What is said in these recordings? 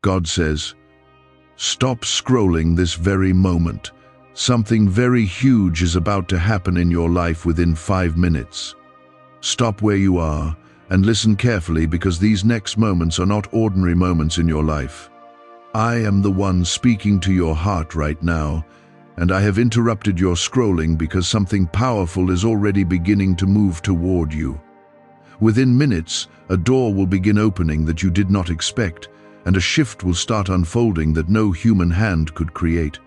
God says, stop scrolling this very moment. Something very huge is about to happen in your life within 5 minutes. Stop where you are and listen carefully, because these next moments are not ordinary moments in your life. I am the one speaking to your heart right now, and I have interrupted your scrolling because something powerful is already beginning to move toward you. Within minutes, a door will begin opening that you did not expect, and a shift will start unfolding that no human hand could create.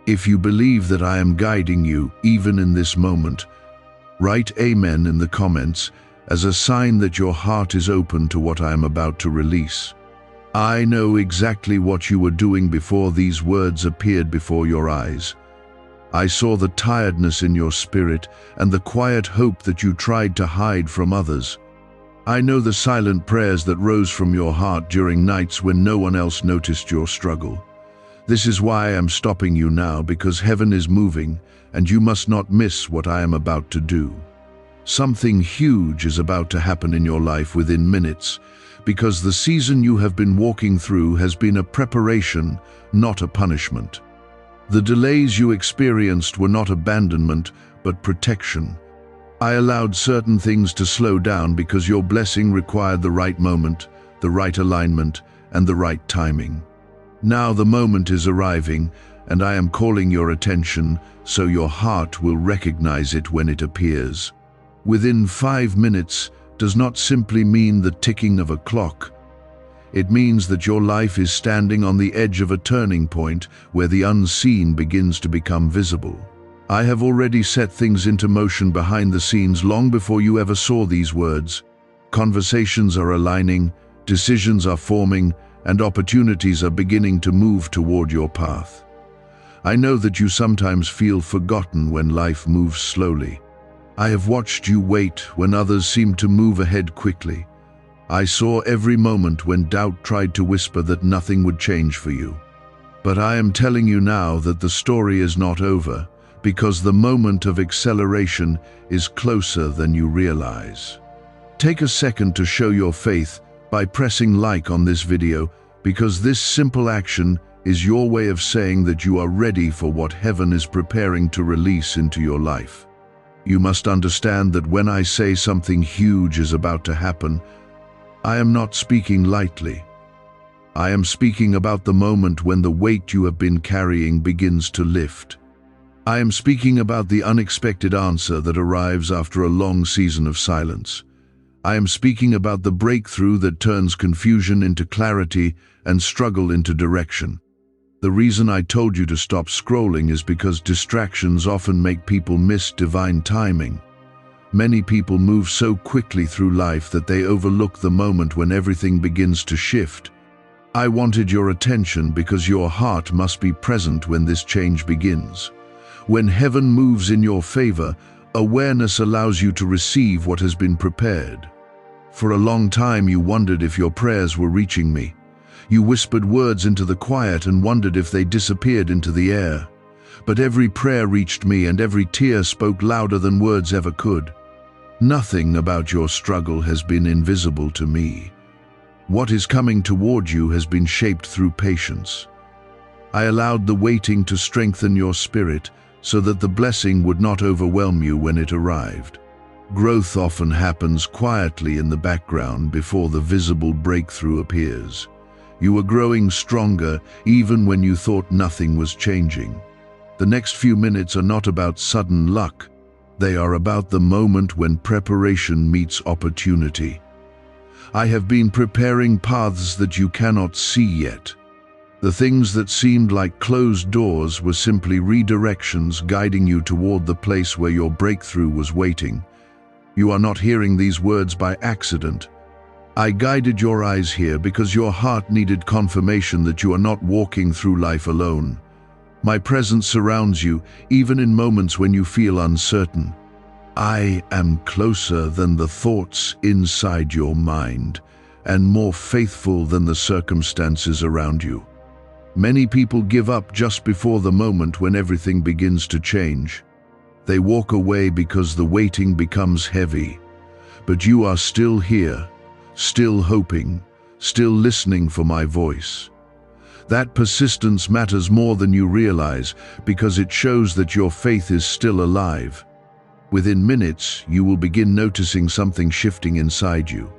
If you believe that I am guiding you, even in this moment, write Amen in the comments as a sign that your heart is open to what I am about to release. I know exactly what you were doing before these words appeared before your eyes. I saw the tiredness in your spirit and the quiet hope that you tried to hide from others. I know the silent prayers that rose from your heart during nights when no one else noticed your struggle. This is why I am stopping you now, because heaven is moving and you must not miss what I am about to do. Something huge is about to happen in your life within minutes, because the season you have been walking through has been a preparation, not a punishment. The delays you experienced were not abandonment, but protection. I allowed certain things to slow down because your blessing required the right moment, the right alignment, and the right timing. Now the moment is arriving, and I am calling your attention so your heart will recognize it when it appears. Within 5 minutes does not simply mean the ticking of a clock. It means that your life is standing on the edge of a turning point where the unseen begins to become visible. I have already set things into motion behind the scenes long before you ever saw these words. Conversations are aligning, decisions are forming, and opportunities are beginning to move toward your path. I know that you sometimes feel forgotten when life moves slowly. I have watched you wait when others seemed to move ahead quickly. I saw every moment when doubt tried to whisper that nothing would change for you. But I am telling you now that the story is not over, because the moment of acceleration is closer than you realize. Take a second to show your faith by pressing like on this video, because this simple action is your way of saying that you are ready for what heaven is preparing to release into your life. You must understand that when I say something huge is about to happen, I am not speaking lightly. I am speaking about the moment when the weight you have been carrying begins to lift. I am speaking about the unexpected answer that arrives after a long season of silence. I am speaking about the breakthrough that turns confusion into clarity and struggle into direction. The reason I told you to stop scrolling is because distractions often make people miss divine timing. Many people move so quickly through life that they overlook the moment when everything begins to shift. I wanted your attention because your heart must be present when this change begins. When heaven moves in your favor, awareness allows you to receive what has been prepared. For a long time you wondered if your prayers were reaching me. You whispered words into the quiet and wondered if they disappeared into the air. But every prayer reached me, and every tear spoke louder than words ever could. Nothing about your struggle has been invisible to me. What is coming toward you has been shaped through patience. I allowed the waiting to strengthen your spirit so that the blessing would not overwhelm you when it arrived. Growth often happens quietly in the background before the visible breakthrough appears. You were growing stronger even when you thought nothing was changing. The next few minutes are not about sudden luck. They are about the moment when preparation meets opportunity. I have been preparing paths that you cannot see yet. The things that seemed like closed doors were simply redirections guiding you toward the place where your breakthrough was waiting. You are not hearing these words by accident. I guided your eyes here because your heart needed confirmation that you are not walking through life alone. My presence surrounds you, even in moments when you feel uncertain. I am closer than the thoughts inside your mind, and more faithful than the circumstances around you. Many people give up just before the moment when everything begins to change. They walk away because the waiting becomes heavy. But you are still here, still hoping, still listening for my voice. That persistence matters more than you realize because it shows that your faith is still alive. Within minutes, you will begin noticing something shifting inside you.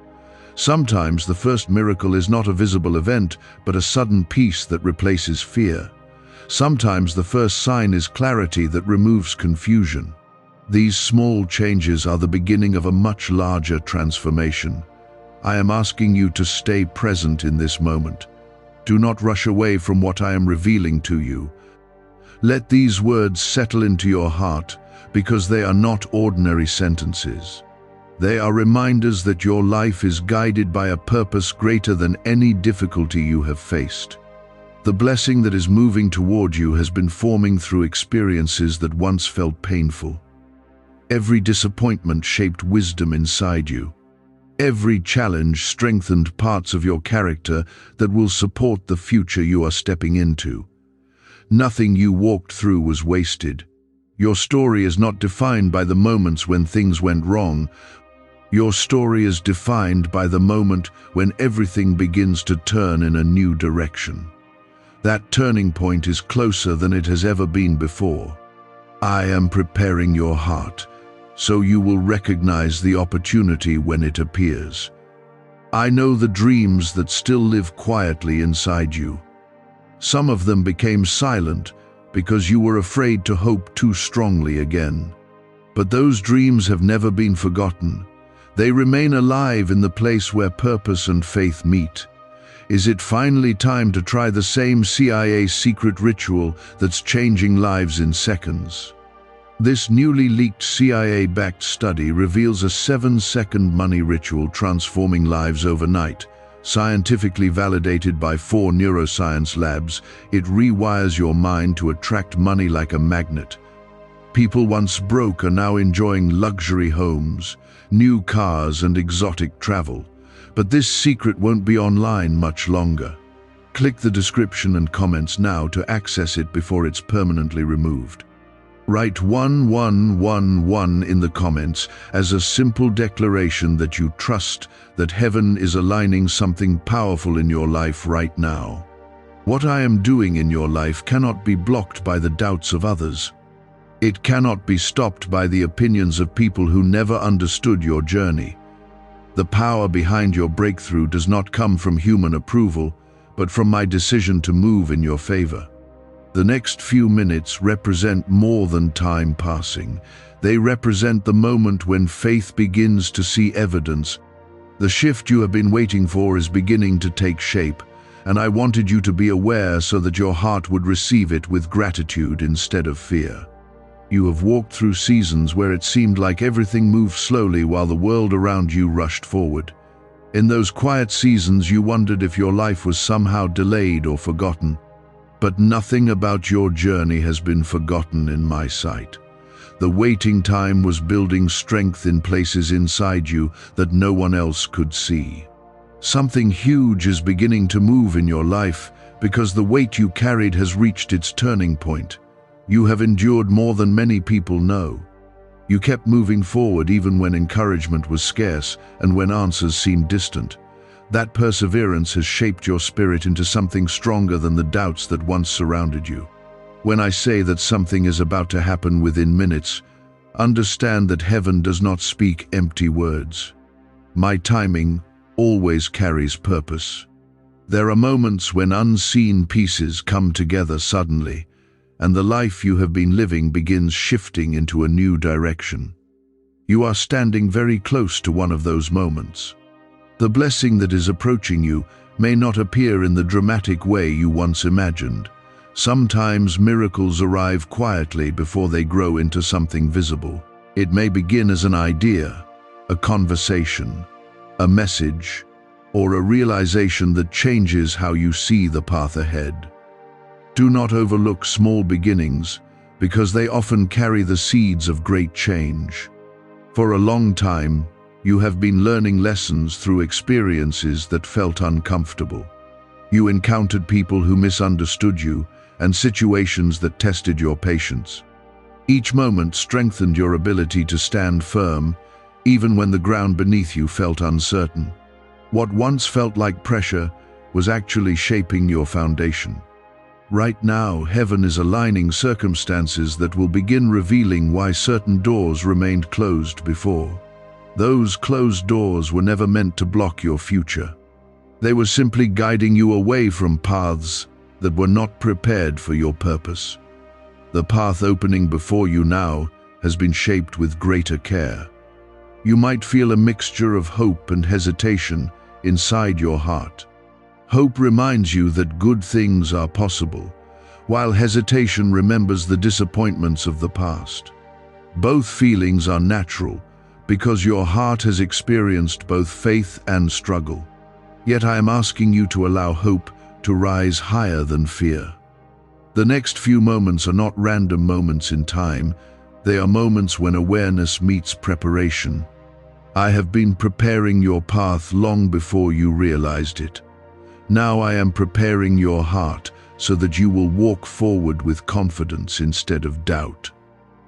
Sometimes the first miracle is not a visible event, but a sudden peace that replaces fear. Sometimes the first sign is clarity that removes confusion. These small changes are the beginning of a much larger transformation. I am asking you to stay present in this moment. Do not rush away from what I am revealing to you. Let these words settle into your heart, because they are not ordinary sentences. They are reminders that your life is guided by a purpose greater than any difficulty you have faced. The blessing that is moving toward you has been forming through experiences that once felt painful. Every disappointment shaped wisdom inside you. Every challenge strengthened parts of your character that will support the future you are stepping into. Nothing you walked through was wasted. Your story is not defined by the moments when things went wrong. Your story is defined by the moment when everything begins to turn in a new direction. That turning point is closer than it has ever been before. I am preparing your heart, so you will recognize the opportunity when it appears. I know the dreams that still live quietly inside you. Some of them became silent because you were afraid to hope too strongly again. But those dreams have never been forgotten. They remain alive in the place where purpose and faith meet. Is it finally time to try the same CIA secret ritual that's changing lives in seconds? This newly leaked CIA-backed study reveals a 7-second money ritual transforming lives overnight. Scientifically validated by 4 neuroscience labs, it rewires your mind to attract money like a magnet. People once broke are now enjoying luxury homes, new cars and exotic travel. But this secret won't be online much longer. Click the description and comments now to access it before it's permanently removed. Write 1111 in the comments as a simple declaration that you trust that heaven is aligning something powerful in your life right now. What I am doing in your life cannot be blocked by the doubts of others. It cannot be stopped by the opinions of people who never understood your journey. The power behind your breakthrough does not come from human approval, but from my decision to move in your favor. The next few minutes represent more than time passing. They represent the moment when faith begins to see evidence. The shift you have been waiting for is beginning to take shape, and I wanted you to be aware so that your heart would receive it with gratitude instead of fear. You have walked through seasons where it seemed like everything moved slowly while the world around you rushed forward. In those quiet seasons, you wondered if your life was somehow delayed or forgotten. But nothing about your journey has been forgotten in my sight. The waiting time was building strength in places inside you that no one else could see. Something huge is beginning to move in your life because the weight you carried has reached its turning point. You have endured more than many people know. You kept moving forward even when encouragement was scarce and when answers seemed distant. That perseverance has shaped your spirit into something stronger than the doubts that once surrounded you. When I say that something is about to happen within minutes, understand that heaven does not speak empty words. My timing always carries purpose. There are moments when unseen pieces come together suddenly, and the life you have been living begins shifting into a new direction. You are standing very close to one of those moments. The blessing that is approaching you may not appear in the dramatic way you once imagined. Sometimes miracles arrive quietly before they grow into something visible. It may begin as an idea, a conversation, a message, or a realization that changes how you see the path ahead. Do not overlook small beginnings, because they often carry the seeds of great change. For a long time, you have been learning lessons through experiences that felt uncomfortable. You encountered people who misunderstood you and situations that tested your patience. Each moment strengthened your ability to stand firm, even when the ground beneath you felt uncertain. What once felt like pressure was actually shaping your foundation. Right now, heaven is aligning circumstances that will begin revealing why certain doors remained closed before. Those closed doors were never meant to block your future. They were simply guiding you away from paths that were not prepared for your purpose. The path opening before you now has been shaped with greater care. You might feel a mixture of hope and hesitation inside your heart. Hope reminds you that good things are possible, while hesitation remembers the disappointments of the past. Both feelings are natural because your heart has experienced both faith and struggle. Yet I am asking you to allow hope to rise higher than fear. The next few moments are not random moments in time, they are moments when awareness meets preparation. I have been preparing your path long before you realized it. Now I am preparing your heart so that you will walk forward with confidence instead of doubt.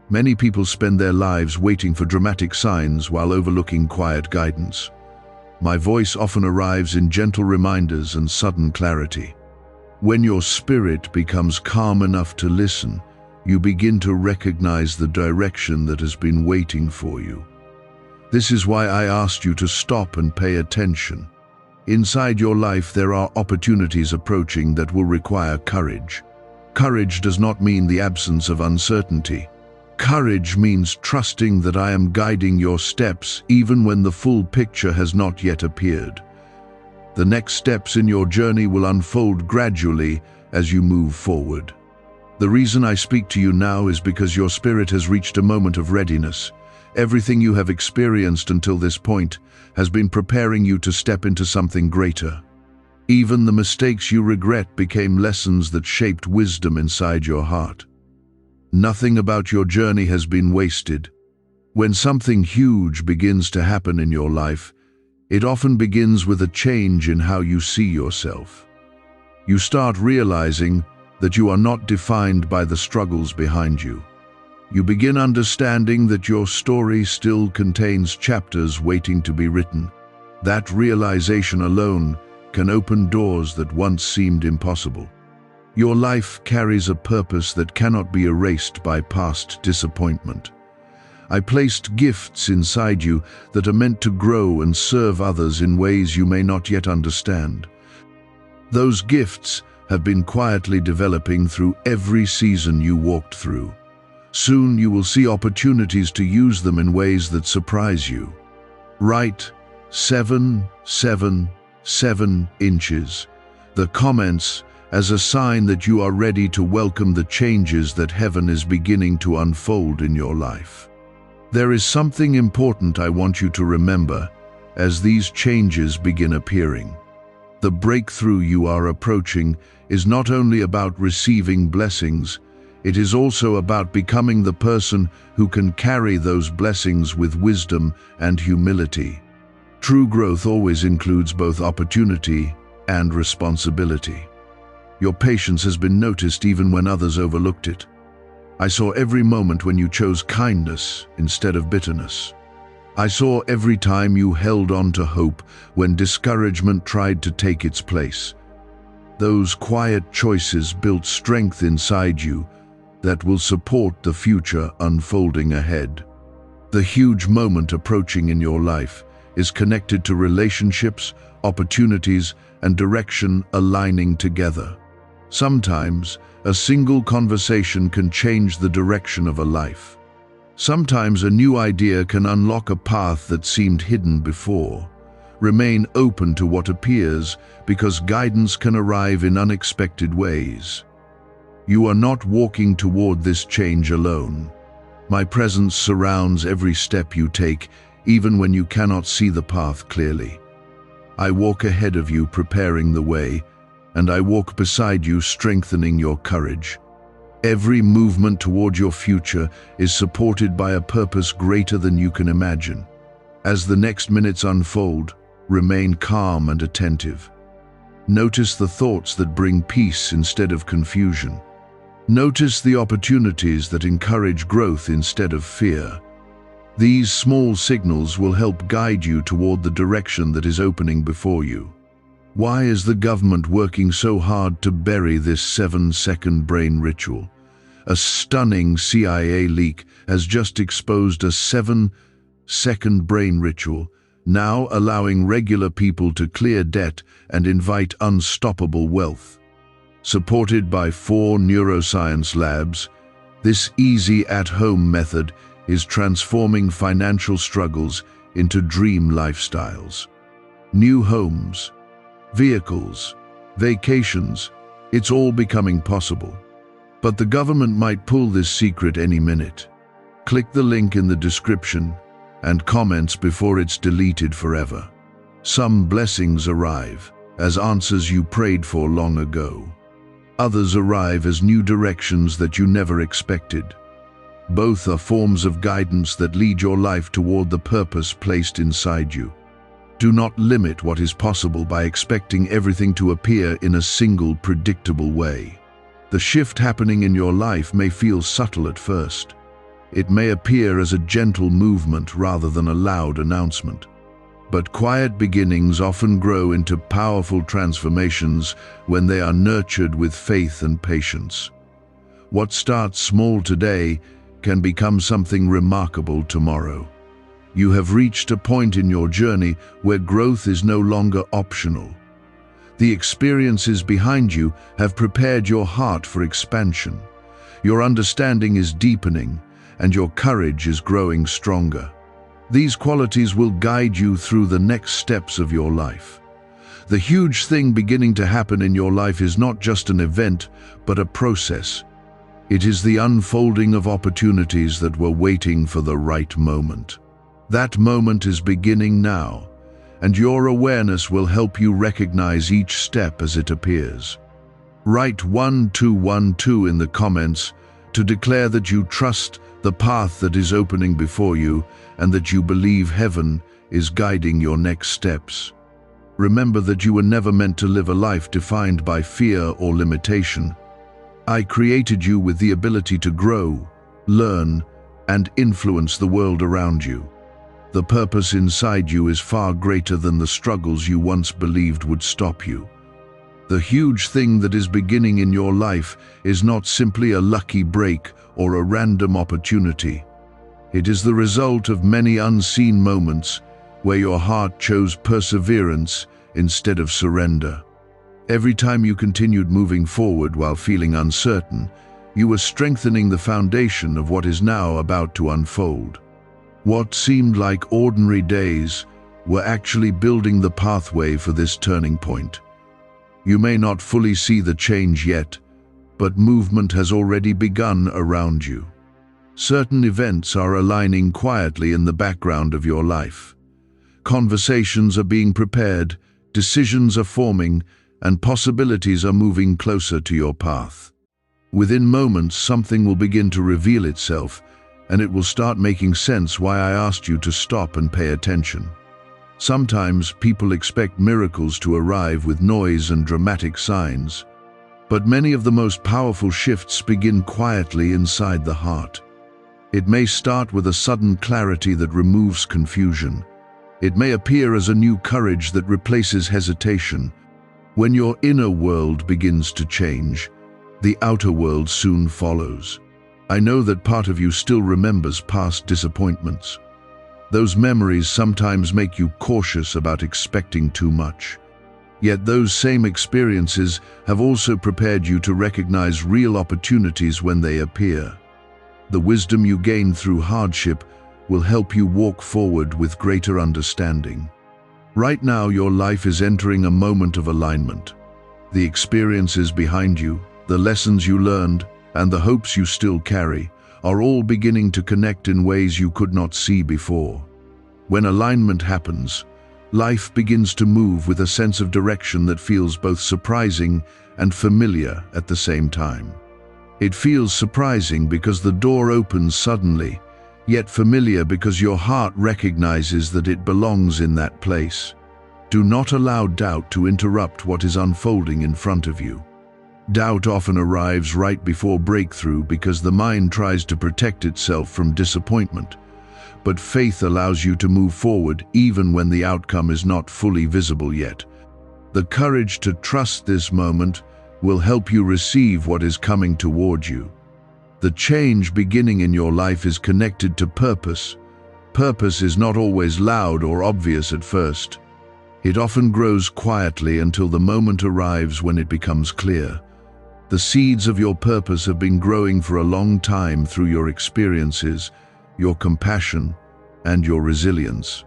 Many people spend their lives waiting for dramatic signs while overlooking quiet guidance. My voice often arrives in gentle reminders and sudden clarity. When your spirit becomes calm enough to listen, you begin to recognize the direction that has been waiting for you. This is why I asked you to stop and pay attention. Inside your life, there are opportunities approaching that will require courage. Courage does not mean the absence of uncertainty. Courage means trusting that I am guiding your steps even when the full picture has not yet appeared. The next steps in your journey will unfold gradually as you move forward. The reason I speak to you now is because your spirit has reached a moment of readiness. Everything you have experienced until this point has been preparing you to step into something greater. Even the mistakes you regret became lessons that shaped wisdom inside your heart. Nothing about your journey has been wasted. When something huge begins to happen in your life, it often begins with a change in how you see yourself. You start realizing that you are not defined by the struggles behind you. You begin understanding that your story still contains chapters waiting to be written. That realization alone can open doors that once seemed impossible. Your life carries a purpose that cannot be erased by past disappointment. I placed gifts inside you that are meant to grow and serve others in ways you may not yet understand. Those gifts have been quietly developing through every season you walked through. Soon you will see opportunities to use them in ways that surprise you. Write 777 inches. The comments as a sign that you are ready to welcome the changes that heaven is beginning to unfold in your life. There is something important I want you to remember as these changes begin appearing. The breakthrough you are approaching is not only about receiving blessings, it is also about becoming the person who can carry those blessings with wisdom and humility. True growth always includes both opportunity and responsibility. Your patience has been noticed even when others overlooked it. I saw every moment when you chose kindness instead of bitterness. I saw every time you held on to hope when discouragement tried to take its place. Those quiet choices built strength inside you that will support the future unfolding ahead. The huge moment approaching in your life is connected to relationships, opportunities, and direction aligning together. Sometimes, a single conversation can change the direction of a life. Sometimes a new idea can unlock a path that seemed hidden before. Remain open to what appears because guidance can arrive in unexpected ways. You are not walking toward this change alone. My presence surrounds every step you take, even when you cannot see the path clearly. I walk ahead of you, preparing the way, and I walk beside you, strengthening your courage. Every movement toward your future is supported by a purpose greater than you can imagine. As the next minutes unfold, remain calm and attentive. Notice the thoughts that bring peace instead of confusion. Notice the opportunities that encourage growth instead of fear. These small signals will help guide you toward the direction that is opening before you. Why is the government working so hard to bury this 7-second brain ritual? A stunning CIA leak has just exposed a 7-second brain ritual, now allowing regular people to clear debt and invite unstoppable wealth. Supported by 4 neuroscience labs, this easy at-home method is transforming financial struggles into dream lifestyles. New homes, vehicles, vacations, it's all becoming possible. But the government might pull this secret any minute. Click the link in the description and comments before it's deleted forever. Some blessings arrive as answers you prayed for long ago. Others arrive as new directions that you never expected. Both are forms of guidance that lead your life toward the purpose placed inside you. Do not limit what is possible by expecting everything to appear in a single predictable way. The shift happening in your life may feel subtle at first. It may appear as a gentle movement rather than a loud announcement. But quiet beginnings often grow into powerful transformations when they are nurtured with faith and patience. What starts small today can become something remarkable tomorrow. You have reached a point in your journey where growth is no longer optional. The experiences behind you have prepared your heart for expansion. Your understanding is deepening, and your courage is growing stronger. These qualities will guide you through the next steps of your life. The huge thing beginning to happen in your life is not just an event, but a process. It is the unfolding of opportunities that were waiting for the right moment. That moment is beginning now, and your awareness will help you recognize each step as it appears. Write 1212 in the comments to declare that you trust the path that is opening before you and that you believe heaven is guiding your next steps. Remember that you were never meant to live a life defined by fear or limitation. I created you with the ability to grow, learn, and influence the world around you. The purpose inside you is far greater than the struggles you once believed would stop you. The huge thing that is beginning in your life is not simply a lucky break or a random opportunity. It is the result of many unseen moments where your heart chose perseverance instead of surrender. Every time you continued moving forward while feeling uncertain, you were strengthening the foundation of what is now about to unfold. What seemed like ordinary days were actually building the pathway for this turning point. You may not fully see the change yet, but movement has already begun around you. Certain events are aligning quietly in the background of your life. Conversations are being prepared, decisions are forming, and possibilities are moving closer to your path. Within moments, something will begin to reveal itself, and it will start making sense why I asked you to stop and pay attention. Sometimes people expect miracles to arrive with noise and dramatic signs, but many of the most powerful shifts begin quietly inside the heart. It may start with a sudden clarity that removes confusion. It may appear as a new courage that replaces hesitation. When your inner world begins to change, the outer world soon follows. I know that part of you still remembers past disappointments. Those memories sometimes make you cautious about expecting too much. Yet those same experiences have also prepared you to recognize real opportunities when they appear. The wisdom you gain through hardship will help you walk forward with greater understanding. Right now, your life is entering a moment of alignment. The experiences behind you, the lessons you learned, and the hopes you still carry are all beginning to connect in ways you could not see before. When alignment happens, life begins to move with a sense of direction that feels both surprising and familiar at the same time. It feels surprising because the door opens suddenly, yet familiar because your heart recognizes that it belongs in that place. Do not allow doubt to interrupt what is unfolding in front of you. Doubt often arrives right before breakthrough because the mind tries to protect itself from disappointment. But faith allows you to move forward even when the outcome is not fully visible yet. The courage to trust this moment will help you receive what is coming toward you. The change beginning in your life is connected to purpose. Purpose is not always loud or obvious at first. It often grows quietly until the moment arrives when it becomes clear. The seeds of your purpose have been growing for a long time through your experiences, your compassion, and your resilience.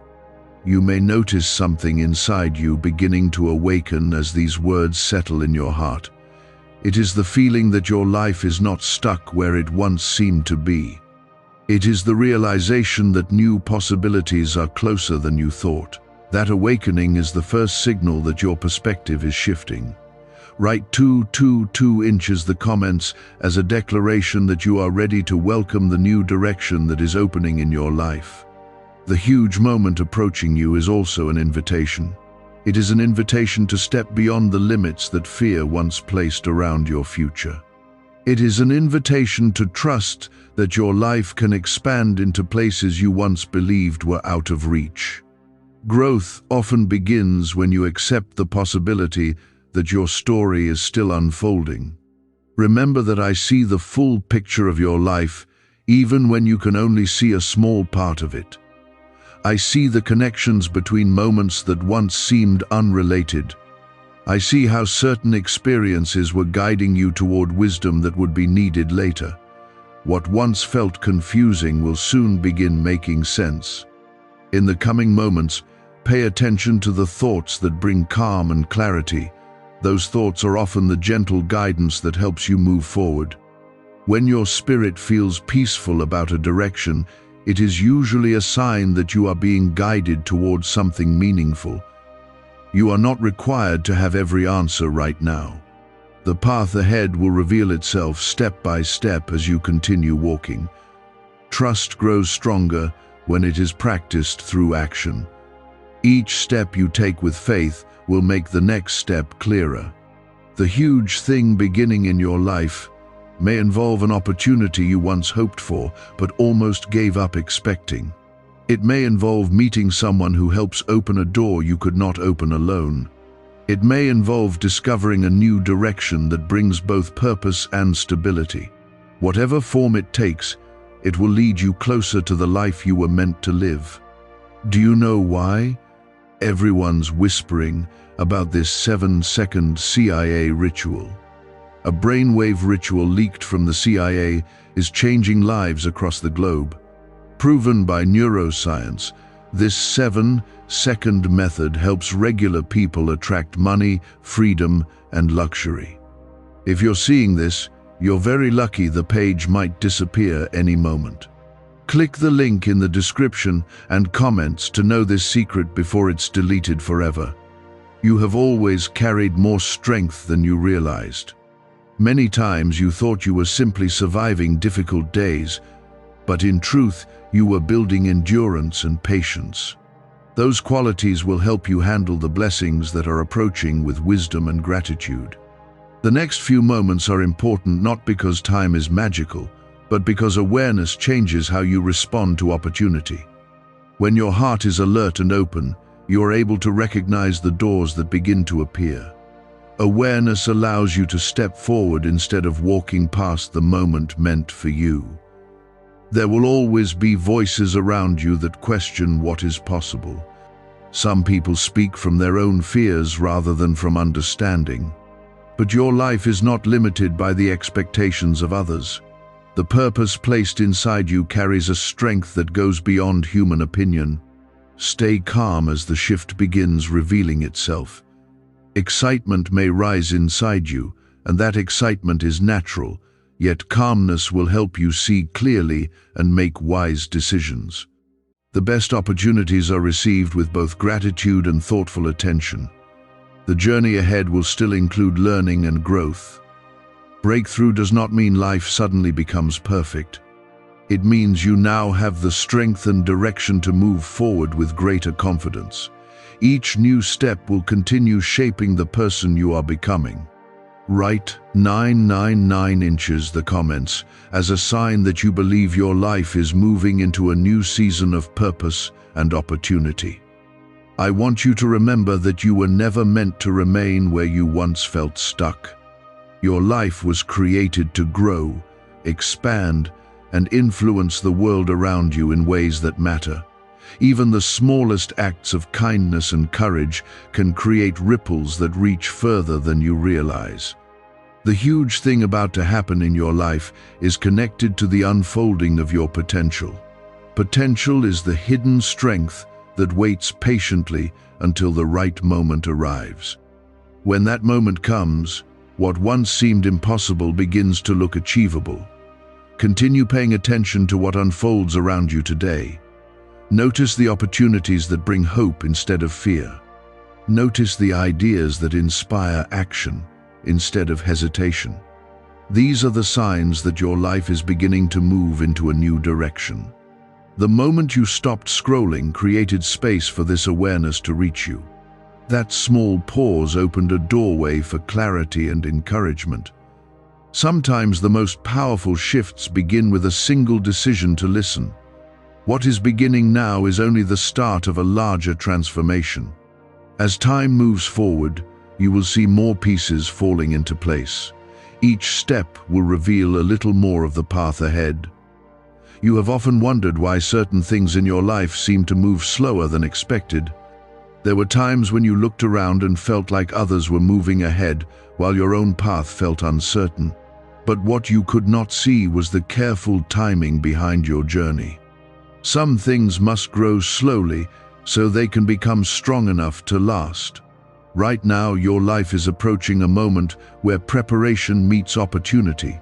You may notice something inside you beginning to awaken as these words settle in your heart. It is the feeling that your life is not stuck where it once seemed to be. It is the realization that new possibilities are closer than you thought. That awakening is the first signal that your perspective is shifting. Write 222 inches the comments as a declaration that you are ready to welcome the new direction that is opening in your life. The huge moment approaching you is also an invitation. It is an invitation to step beyond the limits that fear once placed around your future. It is an invitation to trust that your life can expand into places you once believed were out of reach. Growth often begins when you accept the possibility that your story is still unfolding. Remember that I see the full picture of your life, even when you can only see a small part of it. I see the connections between moments that once seemed unrelated. I see how certain experiences were guiding you toward wisdom that would be needed later. What once felt confusing will soon begin making sense. In the coming moments, pay attention to the thoughts that bring calm and clarity. Those thoughts are often the gentle guidance that helps you move forward. When your spirit feels peaceful about a direction, it is usually a sign that you are being guided towards something meaningful. You are not required to have every answer right now. The path ahead will reveal itself step by step as you continue walking. Trust grows stronger when it is practiced through action. Each step you take with faith will make the next step clearer. The huge thing beginning in your life may involve an opportunity you once hoped for but almost gave up expecting. It may involve meeting someone who helps open a door you could not open alone. It may involve discovering a new direction that brings both purpose and stability. Whatever form it takes, it will lead you closer to the life you were meant to live. Do you know why? Everyone's whispering about this 7-second CIA ritual. A brainwave ritual leaked from the CIA is changing lives across the globe. Proven by neuroscience, this 7-second method helps regular people attract money, freedom, and luxury. If you're seeing this, you're very lucky. The page might disappear any moment. Click the link in the description and comments to know this secret before it's deleted forever. You have always carried more strength than you realized. Many times you thought you were simply surviving difficult days, but in truth, you were building endurance and patience. Those qualities will help you handle the blessings that are approaching with wisdom and gratitude. The next few moments are important not because time is magical, but because awareness changes how you respond to opportunity. When your heart is alert and open, you are able to recognize the doors that begin to appear. Awareness allows you to step forward instead of walking past the moment meant for you. There will always be voices around you that question what is possible. Some people speak from their own fears rather than from understanding. But your life is not limited by the expectations of others. The purpose placed inside you carries a strength that goes beyond human opinion. Stay calm as the shift begins revealing itself. Excitement may rise inside you, and that excitement is natural, yet calmness will help you see clearly and make wise decisions. The best opportunities are received with both gratitude and thoughtful attention. The journey ahead will still include learning and growth. Breakthrough does not mean life suddenly becomes perfect. It means you now have the strength and direction to move forward with greater confidence. Each new step will continue shaping the person you are becoming. Write 999 inches the comments as a sign that you believe your life is moving into a new season of purpose and opportunity. I want you to remember that you were never meant to remain where you once felt stuck. Your life was created to grow, expand, and influence the world around you in ways that matter. Even the smallest acts of kindness and courage can create ripples that reach further than you realize. The huge thing about to happen in your life is connected to the unfolding of your potential. Potential is the hidden strength that waits patiently until the right moment arrives. When that moment comes, what once seemed impossible begins to look achievable. Continue paying attention to what unfolds around you today. Notice the opportunities that bring hope instead of fear. Notice the ideas that inspire action instead of hesitation. These are the signs that your life is beginning to move into a new direction. The moment you stopped scrolling created space for this awareness to reach you. That small pause opened a doorway for clarity and encouragement. Sometimes the most powerful shifts begin with a single decision to listen. What is beginning now is only the start of a larger transformation. As time moves forward, you will see more pieces falling into place. Each step will reveal a little more of the path ahead. You have often wondered why certain things in your life seem to move slower than expected. There were times when you looked around and felt like others were moving ahead while your own path felt uncertain. But what you could not see was the careful timing behind your journey. Some things must grow slowly so they can become strong enough to last. Right now, your life is approaching a moment where preparation meets opportunity.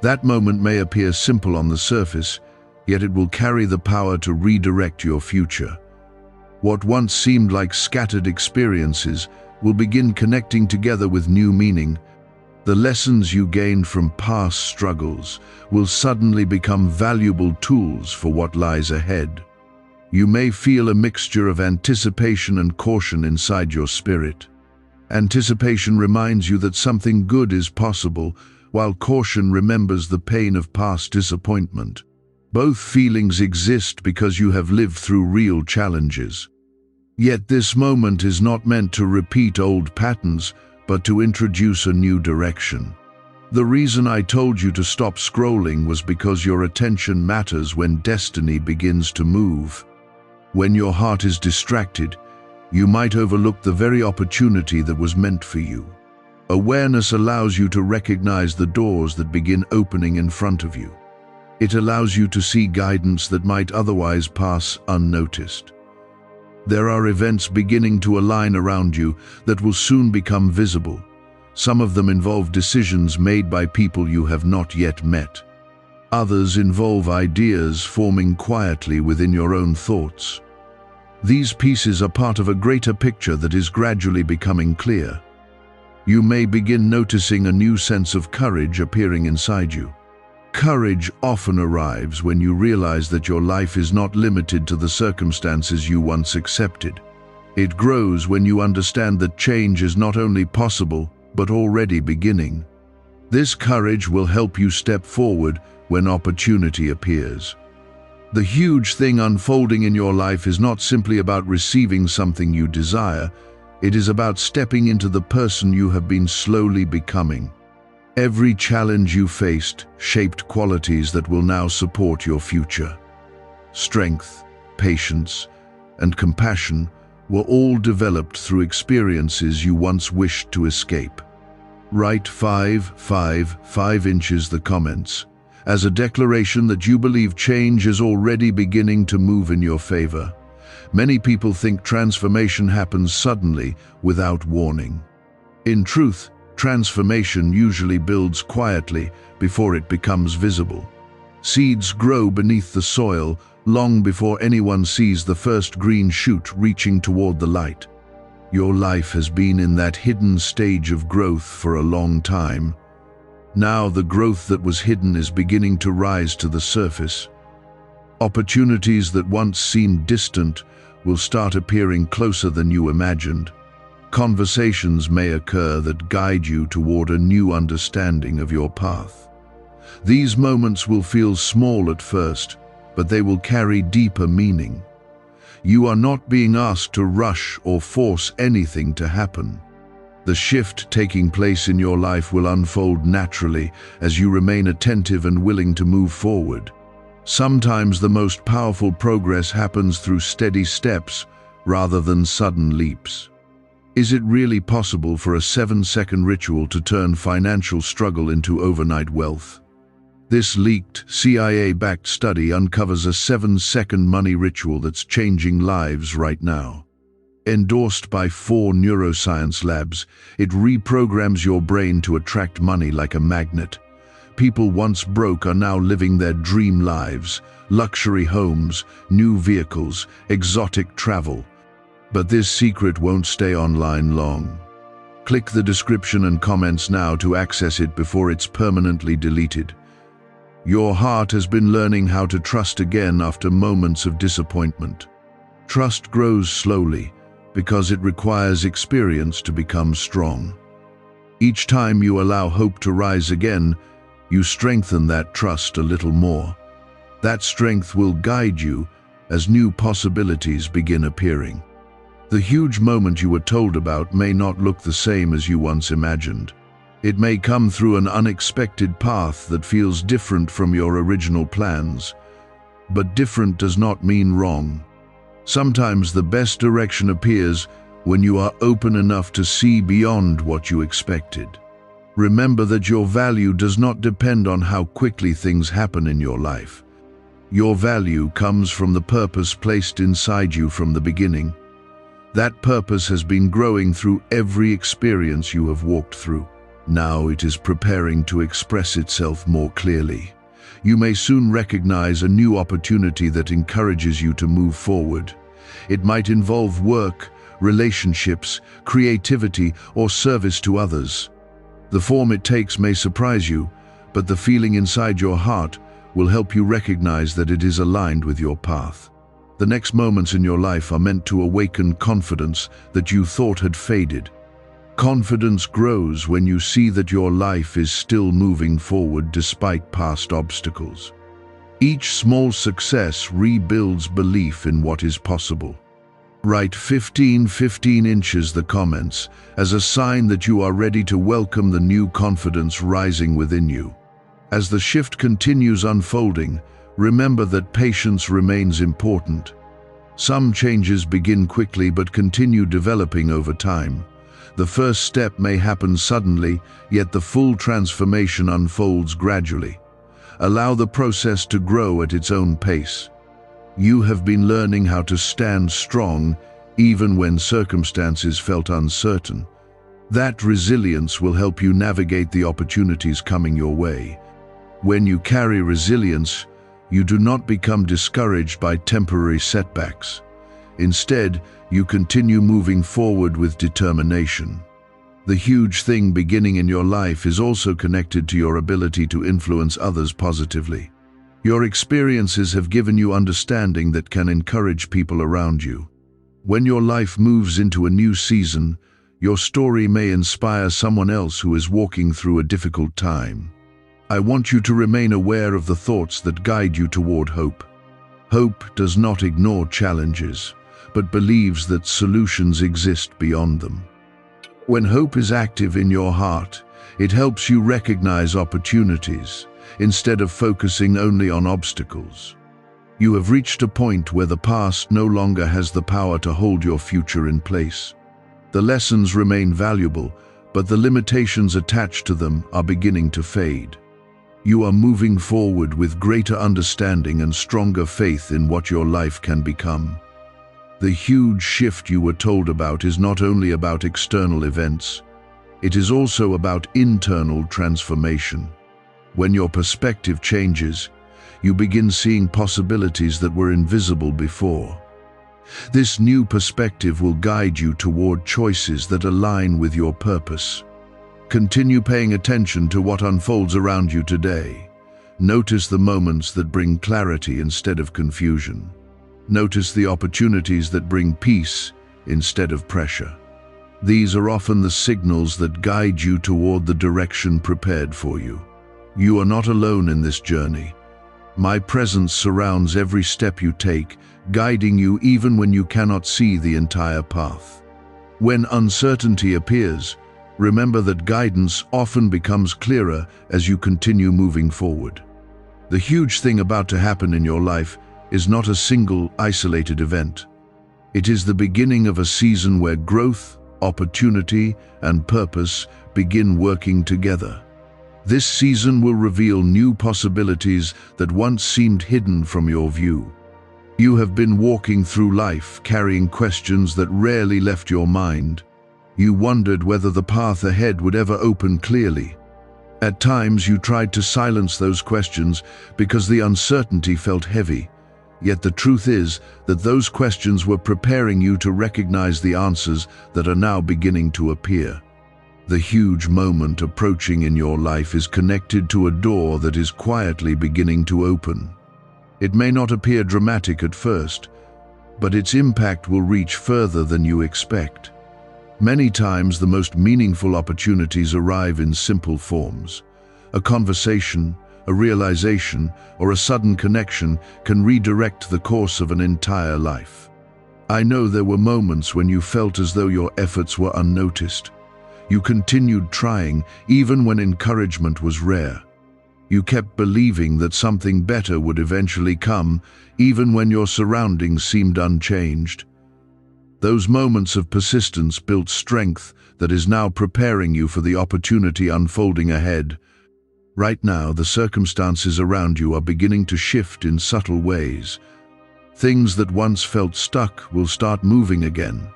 That moment may appear simple on the surface, yet it will carry the power to redirect your future. What once seemed like scattered experiences will begin connecting together with new meaning. The lessons you gained from past struggles will suddenly become valuable tools for what lies ahead. You may feel a mixture of anticipation and caution inside your spirit. Anticipation reminds you that something good is possible, while caution remembers the pain of past disappointment. Both feelings exist because you have lived through real challenges. Yet this moment is not meant to repeat old patterns, but to introduce a new direction. The reason I told you to stop scrolling was because your attention matters when destiny begins to move. When your heart is distracted, you might overlook the very opportunity that was meant for you. Awareness allows you to recognize the doors that begin opening in front of you. It allows you to see guidance that might otherwise pass unnoticed. There are events beginning to align around you that will soon become visible. Some of them involve decisions made by people you have not yet met. Others involve ideas forming quietly within your own thoughts. These pieces are part of a greater picture that is gradually becoming clear. You may begin noticing a new sense of courage appearing inside you. Courage often arrives when you realize that your life is not limited to the circumstances you once accepted. It grows when you understand that change is not only possible, but already beginning. This courage will help you step forward when opportunity appears. The huge thing unfolding in your life is not simply about receiving something you desire, it is about stepping into the person you have been slowly becoming. Every challenge you faced shaped qualities that will now support your future. Strength, patience, and compassion were all developed through experiences you once wished to escape. Write 5 inches the comments as a declaration that you believe change is already beginning to move in your favor. Many people think transformation happens suddenly without warning. In truth, transformation usually builds quietly before it becomes visible. Seeds grow beneath the soil long before anyone sees the first green shoot reaching toward the light. Your life has been in that hidden stage of growth for a long time. Now the growth that was hidden is beginning to rise to the surface. Opportunities that once seemed distant will start appearing closer than you imagined. Conversations may occur that guide you toward a new understanding of your path. These moments will feel small at first, but they will carry deeper meaning. You are not being asked to rush or force anything to happen. The shift taking place in your life will unfold naturally as you remain attentive and willing to move forward. Sometimes the most powerful progress happens through steady steps rather than sudden leaps. Is it really possible for a 7-second ritual to turn financial struggle into overnight wealth? This leaked, CIA-backed study uncovers a 7-second money ritual that's changing lives right now. Endorsed by 4 neuroscience labs, it reprograms your brain to attract money like a magnet. People once broke are now living their dream lives, luxury homes, new vehicles, exotic travel. But this secret won't stay online long. Click the description and comments now to access it before it's permanently deleted. Your heart has been learning how to trust again after moments of disappointment. Trust grows slowly because it requires experience to become strong. Each time you allow hope to rise again, you strengthen that trust a little more. That strength will guide you as new possibilities begin appearing. The huge moment you were told about may not look the same as you once imagined. It may come through an unexpected path that feels different from your original plans. But different does not mean wrong. Sometimes the best direction appears when you are open enough to see beyond what you expected. Remember that your value does not depend on how quickly things happen in your life. Your value comes from the purpose placed inside you from the beginning. That purpose has been growing through every experience you have walked through. Now it is preparing to express itself more clearly. You may soon recognize a new opportunity that encourages you to move forward. It might involve work, relationships, creativity, or service to others. The form it takes may surprise you, but the feeling inside your heart will help you recognize that it is aligned with your path. The next moments in your life are meant to awaken confidence that you thought had faded. Confidence grows when you see that your life is still moving forward despite past obstacles. Each small success rebuilds belief in what is possible. Write 15 inches the comments as a sign that you are ready to welcome the new confidence rising within you. As the shift continues unfolding, remember that patience remains important. Some changes begin quickly but continue developing over time. The first step may happen suddenly, yet the full transformation unfolds gradually. Allow the process to grow at its own pace. You have been learning how to stand strong even when circumstances felt uncertain. That resilience will help you navigate the opportunities coming your way. When you carry resilience, you do not become discouraged by temporary setbacks. Instead, you continue moving forward with determination. The huge thing beginning in your life is also connected to your ability to influence others positively. Your experiences have given you understanding that can encourage people around you. When your life moves into a new season, your story may inspire someone else who is walking through a difficult time. I want you to remain aware of the thoughts that guide you toward hope. Hope does not ignore challenges, but believes that solutions exist beyond them. When hope is active in your heart, it helps you recognize opportunities instead of focusing only on obstacles. You have reached a point where the past no longer has the power to hold your future in place. The lessons remain valuable, but the limitations attached to them are beginning to fade. You are moving forward with greater understanding and stronger faith in what your life can become. The huge shift you were told about is not only about external events, it is also about internal transformation. When your perspective changes, you begin seeing possibilities that were invisible before. This new perspective will guide you toward choices that align with your purpose. Continue paying attention to what unfolds around you today. Notice the moments that bring clarity instead of confusion. Notice the opportunities that bring peace instead of pressure. These are often the signals that guide you toward the direction prepared for you. You are not alone in this journey. My presence surrounds every step you take, guiding you even when you cannot see the entire path. When uncertainty appears, remember that guidance often becomes clearer as you continue moving forward. The huge thing about to happen in your life is not a single, isolated event. It is the beginning of a season where growth, opportunity, and purpose begin working together. This season will reveal new possibilities that once seemed hidden from your view. You have been walking through life carrying questions that rarely left your mind. You wondered whether the path ahead would ever open clearly. At times you tried to silence those questions because the uncertainty felt heavy. Yet the truth is that those questions were preparing you to recognize the answers that are now beginning to appear. The huge moment approaching in your life is connected to a door that is quietly beginning to open. It may not appear dramatic at first, but its impact will reach further than you expect. Many times the most meaningful opportunities arrive in simple forms. A conversation, a realization, or a sudden connection can redirect the course of an entire life. I know there were moments when you felt as though your efforts were unnoticed. You continued trying, even when encouragement was rare. You kept believing that something better would eventually come, even when your surroundings seemed unchanged. Those moments of persistence built strength that is now preparing you for the opportunity unfolding ahead. Right now, the circumstances around you are beginning to shift in subtle ways. Things that once felt stuck will start moving again.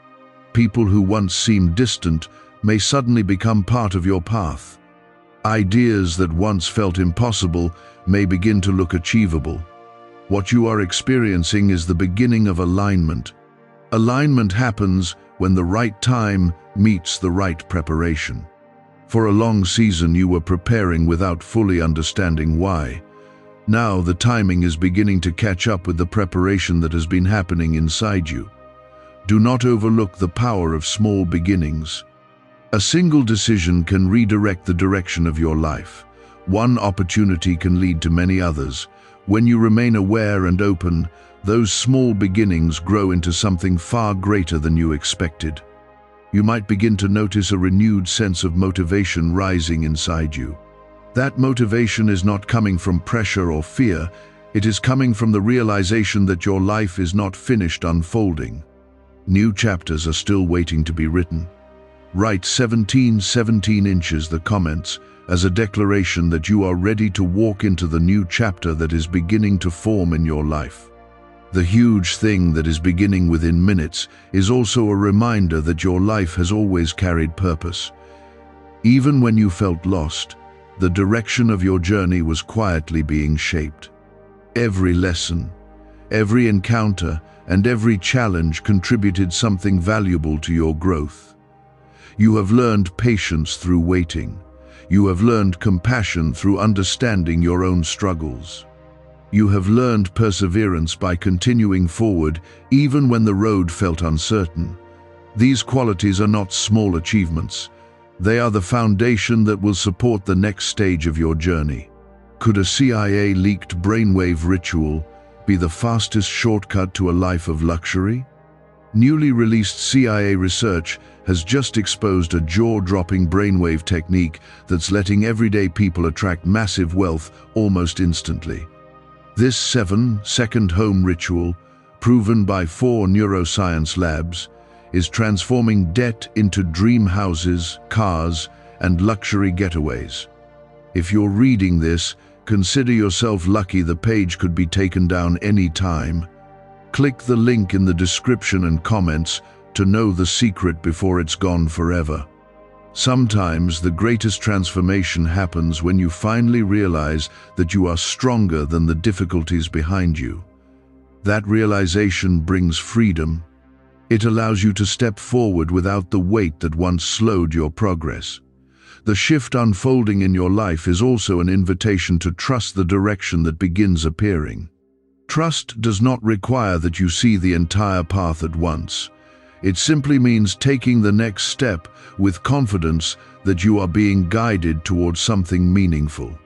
People who once seemed distant may suddenly become part of your path. Ideas that once felt impossible may begin to look achievable. What you are experiencing is the beginning of alignment. Alignment happens when the right time meets the right preparation. For a long season you were preparing without fully understanding why. Now the timing is beginning to catch up with the preparation that has been happening inside you. Do not overlook the power of small beginnings. A single decision can redirect the direction of your life. One opportunity can lead to many others. When you remain aware and open, those small beginnings grow into something far greater than you expected. You might begin to notice a renewed sense of motivation rising inside you. That motivation is not coming from pressure or fear. It is coming from the realization that your life is not finished unfolding. New chapters are still waiting to be written. Write 17 inches the comments as a declaration that you are ready to walk into the new chapter that is beginning to form in your life. The huge thing that is beginning within minutes is also a reminder that your life has always carried purpose. Even when you felt lost, the direction of your journey was quietly being shaped. Every lesson, every encounter, and every challenge contributed something valuable to your growth. You have learned patience through waiting. You have learned compassion through understanding your own struggles. You have learned perseverance by continuing forward even when the road felt uncertain. These qualities are not small achievements. They are the foundation that will support the next stage of your journey. Could a CIA-leaked brainwave ritual be the fastest shortcut to a life of luxury? Newly released CIA research has just exposed a jaw-dropping brainwave technique that's letting everyday people attract massive wealth almost instantly. This 7-second home ritual, proven by 4 neuroscience labs, is transforming debt into dream houses, cars, and luxury getaways. If you're reading this, consider yourself lucky. The page could be taken down any time. Click the link in the description and comments to know the secret before it's gone forever. Sometimes the greatest transformation happens when you finally realize that you are stronger than the difficulties behind you. That realization brings freedom. It allows you to step forward without the weight that once slowed your progress. The shift unfolding in your life is also an invitation to trust the direction that begins appearing. Trust does not require that you see the entire path at once. It simply means taking the next step with confidence that you are being guided towards something meaningful.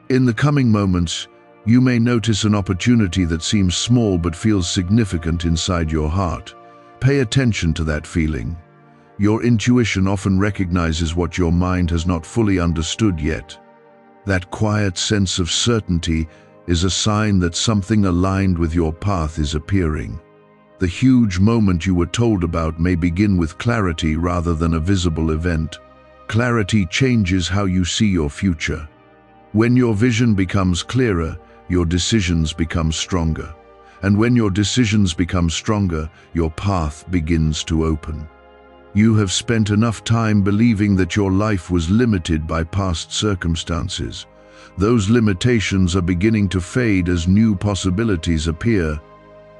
In the coming moments, You may notice an opportunity that seems small but feels significant inside your heart. Pay attention to that feeling. Your intuition often recognizes what your mind has not fully understood yet. That quiet sense of certainty is a sign that something aligned with your path is appearing. The huge moment you were told about may begin with clarity rather than a visible event. Clarity changes how you see your future. When your vision becomes clearer, your decisions become stronger. And when your decisions become stronger, your path begins to open. You have spent enough time believing that your life was limited by past circumstances. Those limitations are beginning to fade as new possibilities appear.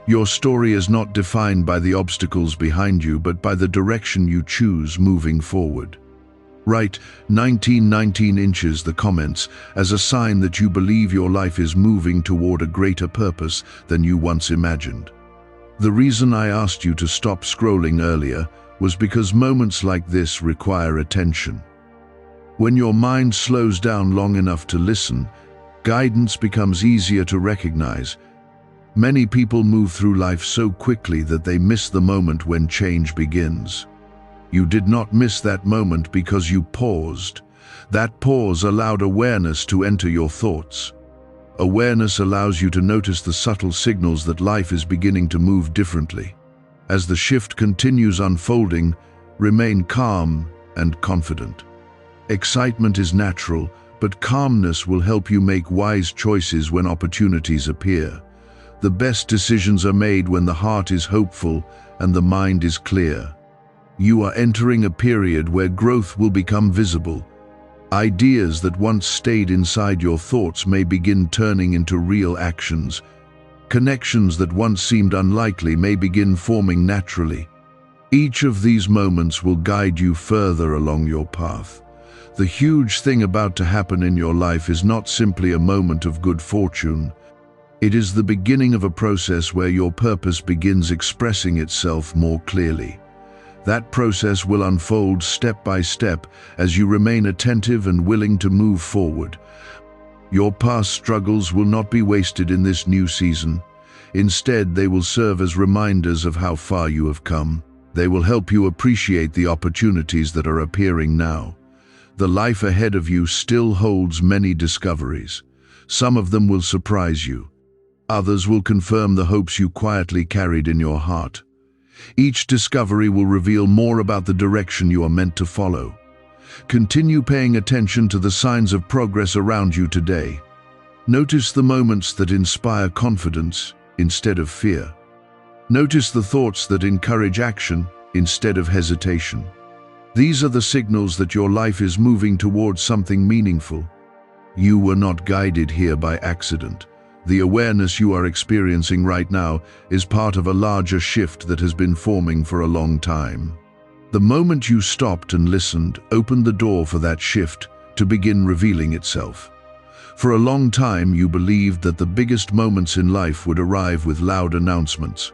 Your story is not defined by the obstacles behind you, but by the direction you choose moving forward. Write 1919 inches the comments as a sign that you believe your life is moving toward a greater purpose than you once imagined. The reason I asked you to stop scrolling earlier was because moments like this require attention. When your mind slows down long enough to listen, guidance becomes easier to recognize. Many people move through life so quickly that they miss the moment when change begins. You did not miss that moment because you paused. That pause allowed awareness to enter your thoughts. Awareness allows you to notice the subtle signals that life is beginning to move differently. As the shift continues unfolding, remain calm and confident. Excitement is natural, but calmness will help you make wise choices when opportunities appear. The best decisions are made when the heart is hopeful and the mind is clear. You are entering a period where growth will become visible. Ideas that once stayed inside your thoughts may begin turning into real actions. Connections that once seemed unlikely may begin forming naturally. Each of these moments will guide you further along your path. The huge thing about to happen in your life is not simply a moment of good fortune. It is the beginning of a process where your purpose begins expressing itself more clearly. That process will unfold step by step as you remain attentive and willing to move forward. Your past struggles will not be wasted in this new season. Instead, they will serve as reminders of how far you have come. They will help you appreciate the opportunities that are appearing now. The life ahead of you still holds many discoveries. Some of them will surprise you. Others will confirm the hopes you quietly carried in your heart. Each discovery will reveal more about the direction you are meant to follow. Continue paying attention to the signs of progress around you today. Notice the moments that inspire confidence instead of fear. Notice the thoughts that encourage action instead of hesitation. These are the signals that your life is moving towards something meaningful. You were not guided here by accident. The awareness you are experiencing right now is part of a larger shift that has been forming for a long time. The moment you stopped and listened opened the door for that shift to begin revealing itself. For a long time, you believed that the biggest moments in life would arrive with loud announcements.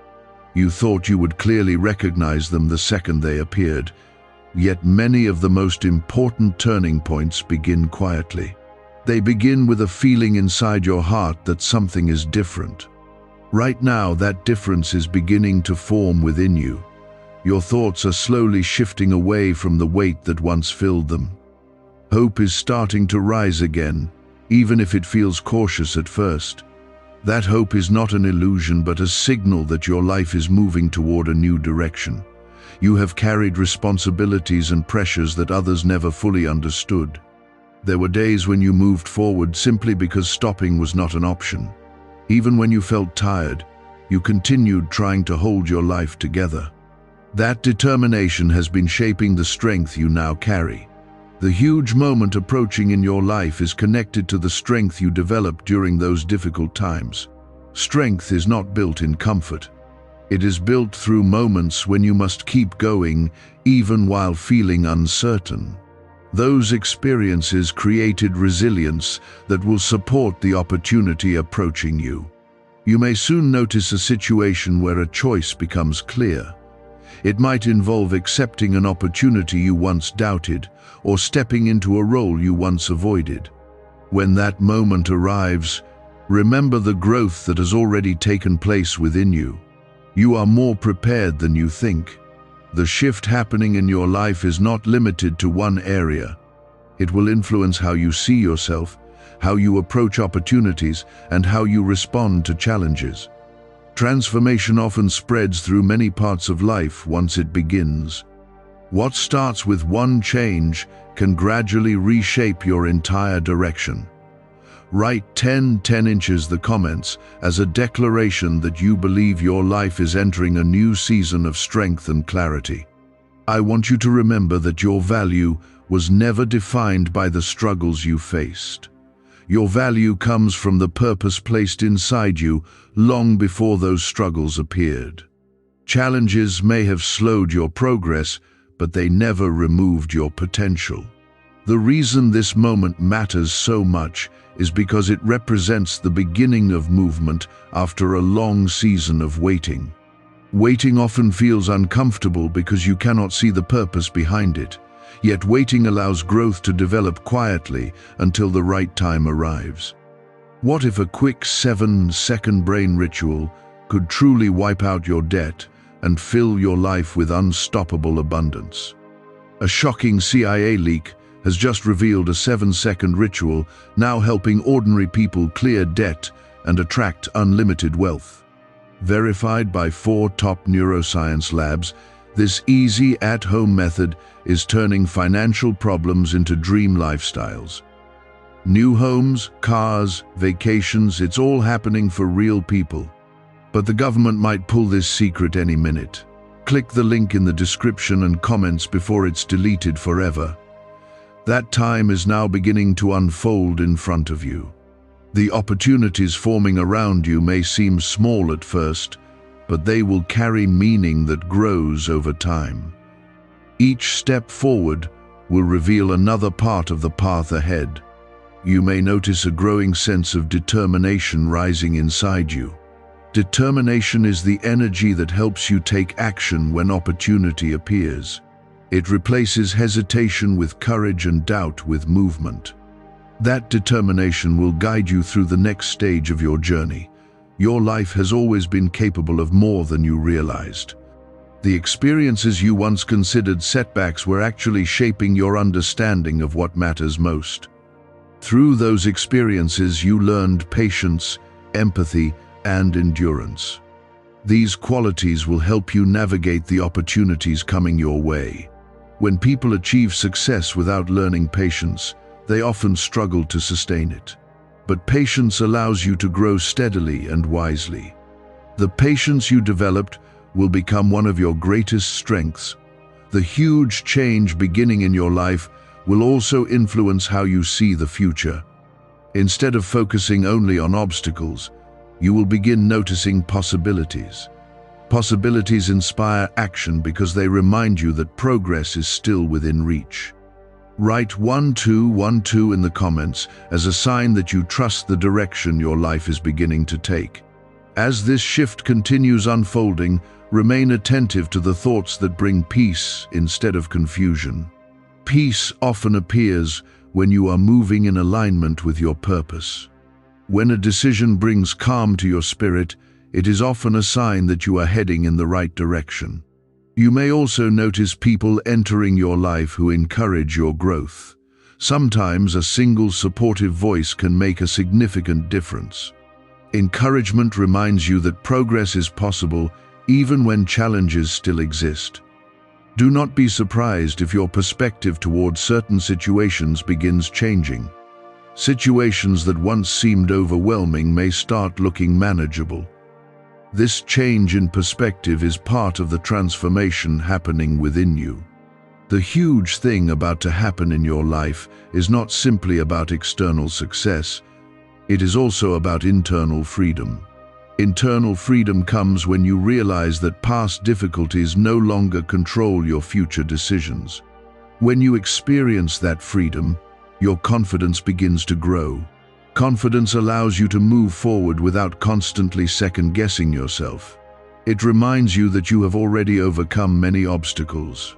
You thought you would clearly recognize them the second they appeared. Yet many of the most important turning points begin quietly. They begin with a feeling inside your heart that something is different. Right now, that difference is beginning to form within you. Your thoughts are slowly shifting away from the weight that once filled them. Hope is starting to rise again, even if it feels cautious at first. That hope is not an illusion, but a signal that your life is moving toward a new direction. You have carried responsibilities and pressures that others never fully understood. There were days when you moved forward simply because stopping was not an option. Even when you felt tired, you continued trying to hold your life together. That determination has been shaping the strength you now carry. The huge moment approaching in your life is connected to the strength you developed during those difficult times. Strength is not built in comfort. It is built through moments when you must keep going, even while feeling uncertain. Those experiences created resilience that will support the opportunity approaching you. You may soon notice a situation where a choice becomes clear. It might involve accepting an opportunity you once doubted, or stepping into a role you once avoided. When that moment arrives, Remember the growth that has already taken place within you. You are more prepared than you think. The shift happening in your life is not limited to one area. It will influence how you see yourself, how you approach opportunities, and how you respond to challenges. Transformation often spreads through many parts of life once it begins. What starts with one change can gradually reshape your entire direction. Write 10 inches the comments as a declaration that you believe your life is entering a new season of strength and clarity. I want you to remember that your value was never defined by the struggles you faced. Your value comes from the purpose placed inside you long before those struggles appeared. Challenges may have slowed your progress, but they never removed your potential. The reason this moment matters so much is because it represents the beginning of movement after a long season of waiting. Waiting often feels uncomfortable because you cannot see the purpose behind it. Yet waiting allows growth to develop quietly until the right time arrives. What if a quick 7-second brain ritual could truly wipe out your debt and fill your life with unstoppable abundance? A shocking CIA leak has just revealed a 7-second ritual now helping ordinary people clear debt and attract unlimited wealth. Verified by 4 top neuroscience labs, this easy at-home method is turning financial problems into dream lifestyles. New homes, cars, vacations, it's all happening for real people. But the government might pull this secret any minute. Click the link in the description and comments before it's deleted forever. That time is now beginning to unfold in front of you. The opportunities forming around you may seem small at first, but they will carry meaning that grows over time. Each step forward will reveal another part of the path ahead. You may notice a growing sense of determination rising inside you. Determination is the energy that helps you take action when opportunity appears. It replaces hesitation with courage and doubt with movement. That determination will guide you through the next stage of your journey. Your life has always been capable of more than you realized. The experiences you once considered setbacks were actually shaping your understanding of what matters most. Through those experiences, you learned patience, empathy, and endurance. These qualities will help you navigate the opportunities coming your way. When people achieve success without learning patience, they often struggle to sustain it. But patience allows you to grow steadily and wisely. The patience you developed will become one of your greatest strengths. The huge change beginning in your life will also influence how you see the future. Instead of focusing only on obstacles, you will begin noticing possibilities. Possibilities inspire action because they remind you that progress is still within reach. Write 1212 in the comments as a sign that you trust the direction your life is beginning to take. As this shift continues unfolding, remain attentive to the thoughts that bring peace instead of confusion. Peace often appears when you are moving in alignment with your purpose. When a decision brings calm to your spirit, it is often a sign that you are heading in the right direction. You may also notice people entering your life who encourage your growth. Sometimes a single supportive voice can make a significant difference. Encouragement reminds you that progress is possible even when challenges still exist. Do not be surprised if your perspective towards certain situations begins changing. Situations that once seemed overwhelming may start looking manageable. This change in perspective is part of the transformation happening within you. The huge thing about to happen in your life is not simply about external success, it is also about internal freedom. Internal freedom comes when you realize that past difficulties no longer control your future decisions. When you experience that freedom, your confidence begins to grow. Confidence allows you to move forward without constantly second-guessing yourself. It reminds you that you have already overcome many obstacles.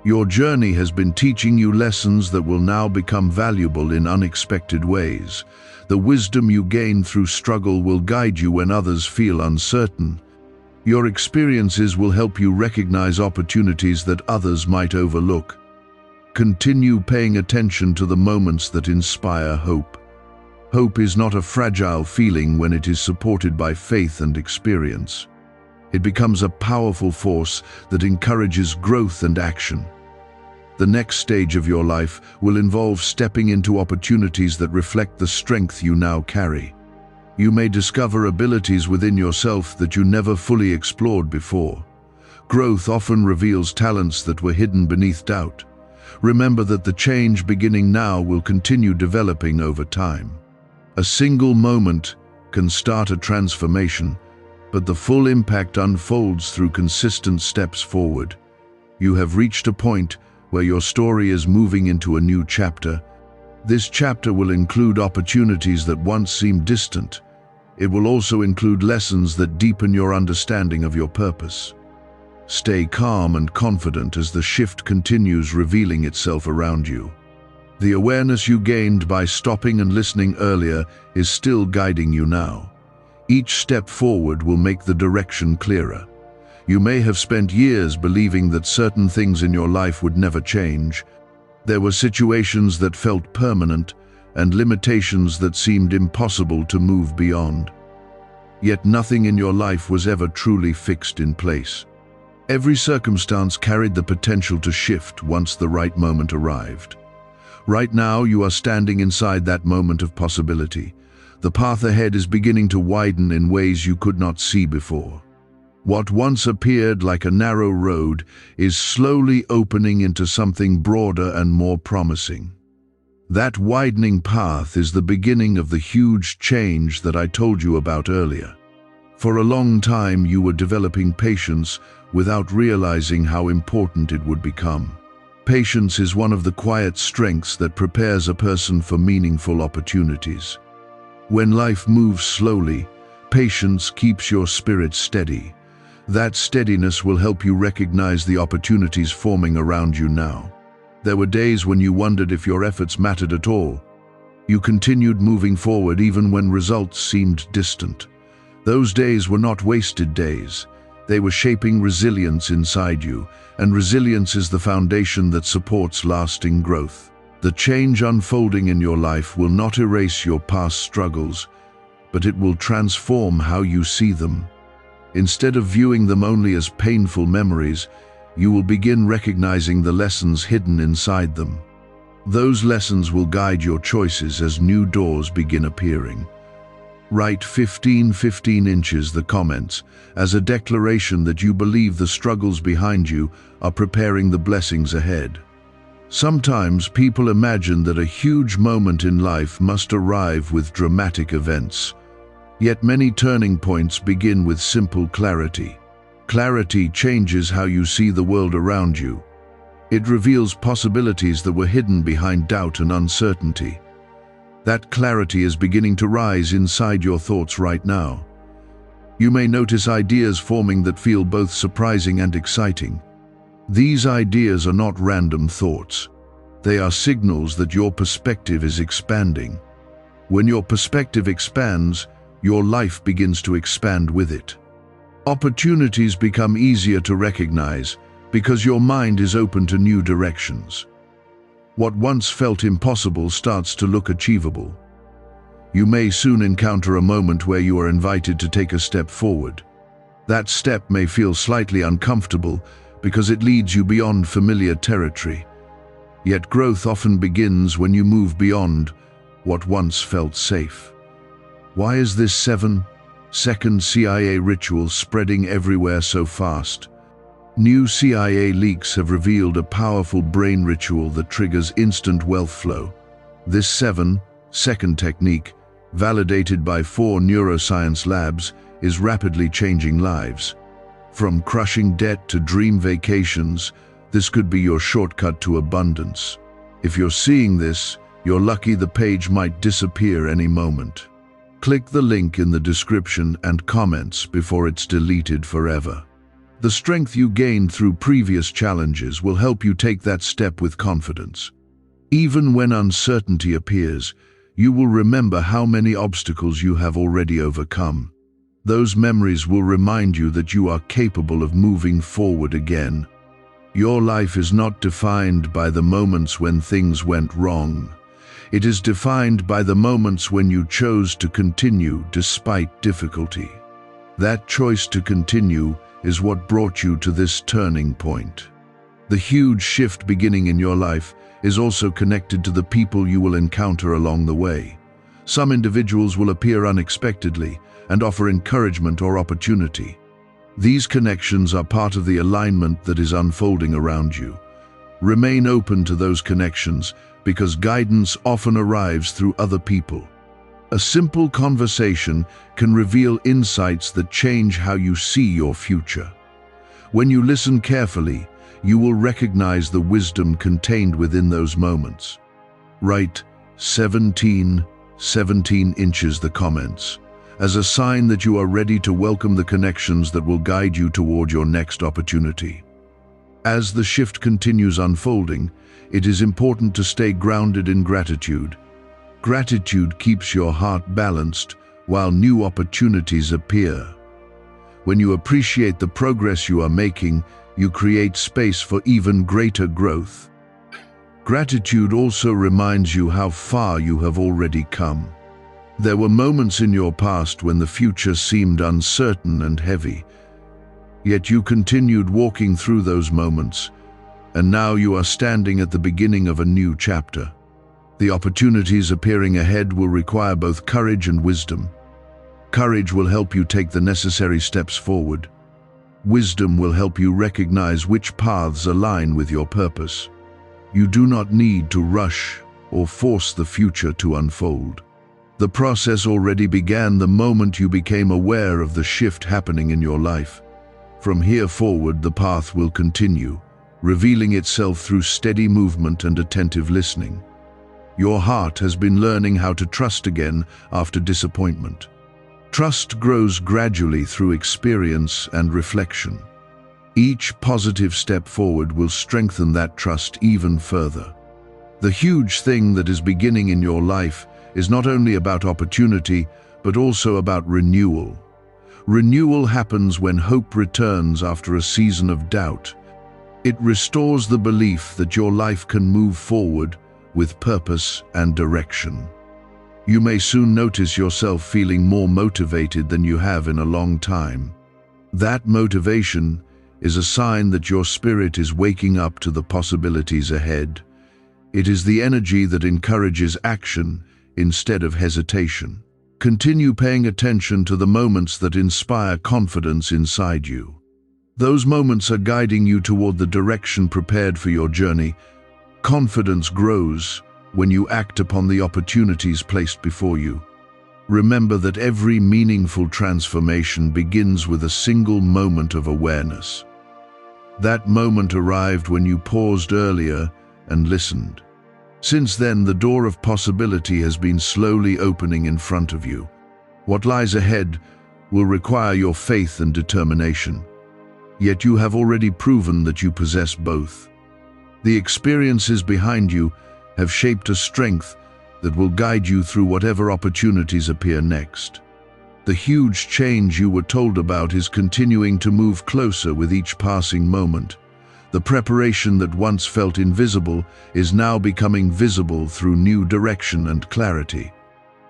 Your journey has been teaching you lessons that will now become valuable in unexpected ways. The wisdom you gain through struggle will guide you when others feel uncertain. Your experiences will help you recognize opportunities that others might overlook. Continue paying attention to the moments that inspire hope. Hope is not a fragile feeling when it is supported by faith and experience. It becomes a powerful force that encourages growth and action. The next stage of your life will involve stepping into opportunities that reflect the strength you now carry. You may discover abilities within yourself that you never fully explored before. Growth often reveals talents that were hidden beneath doubt. Remember that the change beginning now will continue developing over time. A single moment can start a transformation, but the full impact unfolds through consistent steps forward. You have reached a point where your story is moving into a new chapter. This chapter will include opportunities that once seemed distant. It will also include lessons that deepen your understanding of your purpose. Stay calm and confident as the shift continues revealing itself around you. The awareness you gained by stopping and listening earlier is still guiding you now. Each step forward will make the direction clearer. You may have spent years believing that certain things in your life would never change. There were situations that felt permanent and limitations that seemed impossible to move beyond. Yet nothing in your life was ever truly fixed in place. Every circumstance carried the potential to shift once the right moment arrived. Right now, you are standing inside that moment of possibility. The path ahead is beginning to widen in ways you could not see before. What once appeared like a narrow road is slowly opening into something broader and more promising. That widening path is the beginning of the huge change that I told you about earlier. For a long time, you were developing patience without realizing how important it would become. Patience is one of the quiet strengths that prepares a person for meaningful opportunities. When life moves slowly, patience keeps your spirit steady. That steadiness will help you recognize the opportunities forming around you now. There were days when you wondered if your efforts mattered at all. You continued moving forward even when results seemed distant. Those days were not wasted days. They were shaping resilience inside you, and resilience is the foundation that supports lasting growth. The change unfolding in your life will not erase your past struggles, but it will transform how you see them. Instead of viewing them only as painful memories, you will begin recognizing the lessons hidden inside them. Those lessons will guide your choices as new doors begin appearing. Write 15 inches the comments as a declaration that you believe the struggles behind you are preparing the blessings ahead. Sometimes people imagine that a huge moment in life must arrive with dramatic events. Yet many turning points begin with simple clarity. Clarity changes how you see the world around you. It reveals possibilities that were hidden behind doubt and uncertainty. That clarity is beginning to rise inside your thoughts right now. You may notice ideas forming that feel both surprising and exciting. These ideas are not random thoughts. They are signals that your perspective is expanding. When your perspective expands, your life begins to expand with it. Opportunities become easier to recognize because your mind is open to new directions. What once felt impossible starts to look achievable. You may soon encounter a moment where you are invited to take a step forward. That step may feel slightly uncomfortable because it leads you beyond familiar territory. Yet growth often begins when you move beyond what once felt safe. Why is this 7-second CIA ritual spreading everywhere so fast? New CIA leaks have revealed a powerful brain ritual that triggers instant wealth flow. This 7-second technique, validated by 4 neuroscience labs, is rapidly changing lives. From crushing debt to dream vacations, this could be your shortcut to abundance. If you're seeing this, you're lucky. The page might disappear any moment. Click the link in the description and comments before it's deleted forever. The strength you gained through previous challenges will help you take that step with confidence. Even when uncertainty appears, you will remember how many obstacles you have already overcome. Those memories will remind you that you are capable of moving forward again. Your life is not defined by the moments when things went wrong. It is defined by the moments when you chose to continue despite difficulty. That choice to continue is what brought you to this turning point. The huge shift beginning in your life is also connected to the people you will encounter along the way. Some individuals will appear unexpectedly and offer encouragement or opportunity. These connections are part of the alignment that is unfolding around you. Remain open to those connections because guidance often arrives through other people. A simple conversation can reveal insights that change how you see your future. When you listen carefully, you will recognize the wisdom contained within those moments. Write 17 inches the comments as a sign that you are ready to welcome the connections that will guide you toward your next opportunity. As the shift continues unfolding, it is important to stay grounded in gratitude. Gratitude keeps your heart balanced while new opportunities appear. When you appreciate the progress you are making, you create space for even greater growth. Gratitude also reminds you how far you have already come. There were moments in your past when the future seemed uncertain and heavy. Yet you continued walking through those moments, and now you are standing at the beginning of a new chapter. The opportunities appearing ahead will require both courage and wisdom. Courage will help you take the necessary steps forward. Wisdom will help you recognize which paths align with your purpose. You do not need to rush or force the future to unfold. The process already began the moment you became aware of the shift happening in your life. From here forward, the path will continue, revealing itself through steady movement and attentive listening. Your heart has been learning how to trust again after disappointment. Trust grows gradually through experience and reflection. Each positive step forward will strengthen that trust even further. The huge thing that is beginning in your life is not only about opportunity, but also about renewal. Renewal happens when hope returns after a season of doubt. It restores the belief that your life can move forward with purpose and direction. You may soon notice yourself feeling more motivated than you have in a long time. That motivation is a sign that your spirit is waking up to the possibilities ahead. It is the energy that encourages action instead of hesitation. Continue paying attention to the moments that inspire confidence inside you. Those moments are guiding you toward the direction prepared for your journey. Confidence grows when you act upon the opportunities placed before you. Remember that every meaningful transformation begins with a single moment of awareness. That moment arrived when you paused earlier and listened. Since then, the door of possibility has been slowly opening in front of you. What lies ahead will require your faith and determination. Yet you have already proven that you possess both. The experiences behind you have shaped a strength that will guide you through whatever opportunities appear next. The huge change you were told about is continuing to move closer with each passing moment. The preparation that once felt invisible is now becoming visible through new direction and clarity.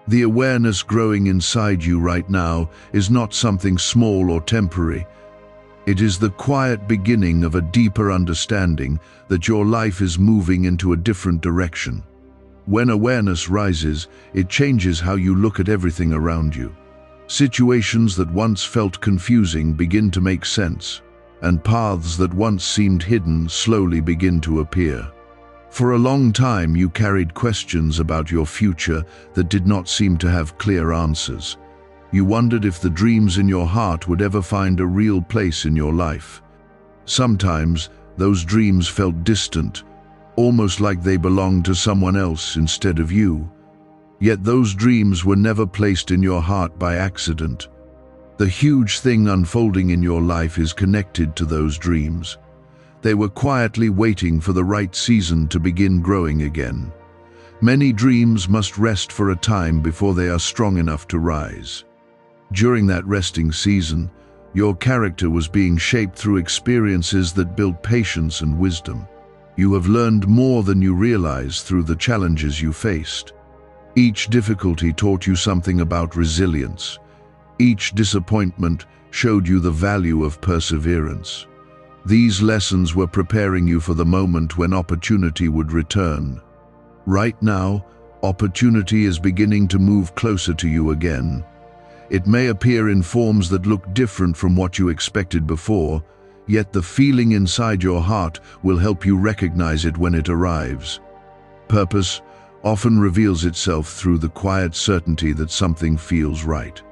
The awareness growing inside you right now is not something small or temporary. It is the quiet beginning of a deeper understanding that your life is moving into a different direction. When awareness rises, it changes how you look at everything around you. Situations that once felt confusing begin to make sense, and paths that once seemed hidden slowly begin to appear. For a long time, you carried questions about your future that did not seem to have clear answers. You wondered if the dreams in your heart would ever find a real place in your life. Sometimes, those dreams felt distant, almost like they belonged to someone else instead of you. Yet those dreams were never placed in your heart by accident. The huge thing unfolding in your life is connected to those dreams. They were quietly waiting for the right season to begin growing again. Many dreams must rest for a time before they are strong enough to rise. During that resting season, your character was being shaped through experiences that built patience and wisdom. You have learned more than you realize through the challenges you faced. Each difficulty taught you something about resilience. Each disappointment showed you the value of perseverance. These lessons were preparing you for the moment when opportunity would return. Right now, opportunity is beginning to move closer to you again. It may appear in forms that look different from what you expected before, yet the feeling inside your heart will help you recognize it when it arrives. Purpose often reveals itself through the quiet certainty that something feels right.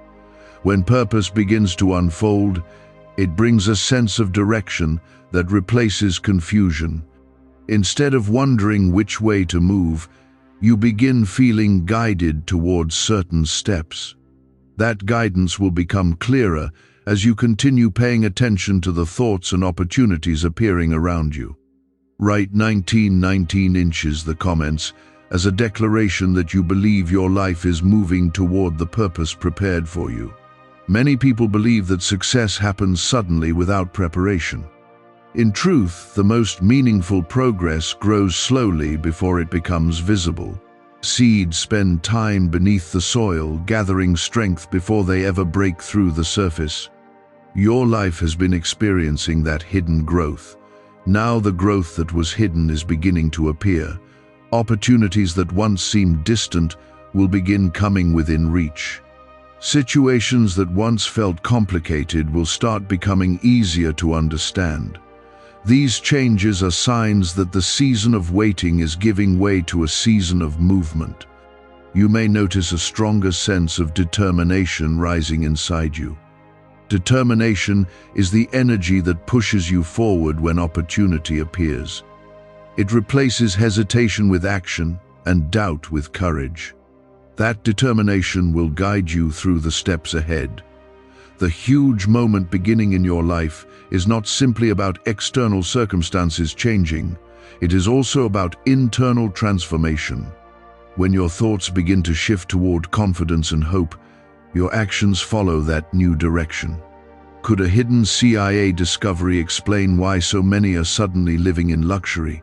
When purpose begins to unfold, it brings a sense of direction that replaces confusion. Instead of wondering which way to move, you begin feeling guided towards certain steps. That guidance will become clearer as you continue paying attention to the thoughts and opportunities appearing around you. Write 1919 inches the comments as a declaration that you believe your life is moving toward the purpose prepared for you. Many people believe that success happens suddenly without preparation. In truth, the most meaningful progress grows slowly before it becomes visible. Seeds spend time beneath the soil, gathering strength before they ever break through the surface. Your life has been experiencing that hidden growth. Now the growth that was hidden is beginning to appear. Opportunities that once seemed distant will begin coming within reach. Situations that once felt complicated will start becoming easier to understand. These changes are signs that the season of waiting is giving way to a season of movement. You may notice a stronger sense of determination rising inside you. Determination is the energy that pushes you forward when opportunity appears. It replaces hesitation with action and doubt with courage. That determination will guide you through the steps ahead. The huge moment beginning in your life is not simply about external circumstances changing, it is also about internal transformation. When your thoughts begin to shift toward confidence and hope, your actions follow that new direction. Could a hidden CIA discovery explain why so many are suddenly living in luxury?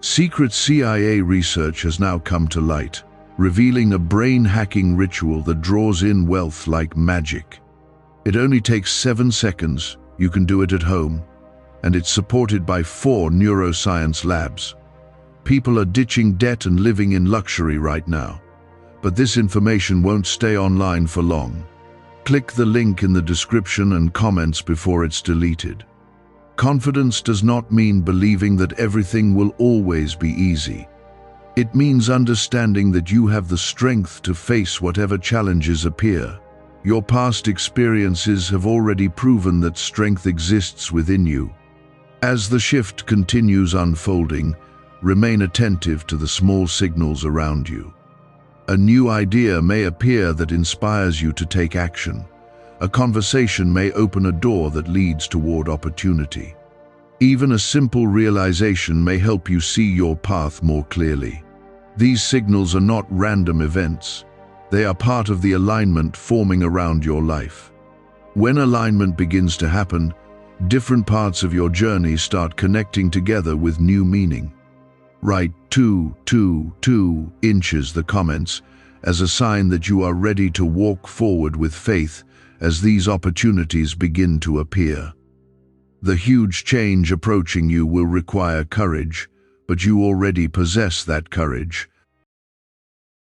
Secret CIA research has now come to light, revealing a brain-hacking ritual that draws in wealth like magic. It only takes 7 seconds, you can do it at home, and it's supported by 4 neuroscience labs. People are ditching debt and living in luxury right now. But this information won't stay online for long. Click the link in the description and comments before it's deleted. Confidence does not mean believing that everything will always be easy. It means understanding that you have the strength to face whatever challenges appear. Your past experiences have already proven that strength exists within you. As the shift continues unfolding, remain attentive to the small signals around you. A new idea may appear that inspires you to take action. A conversation may open a door that leads toward opportunity. Even a simple realization may help you see your path more clearly. These signals are not random events. They are part of the alignment forming around your life. When alignment begins to happen, different parts of your journey start connecting together with new meaning. Write 2 inches the comments as a sign that you are ready to walk forward with faith as these opportunities begin to appear. The huge change approaching you will require courage, but you already possess that courage.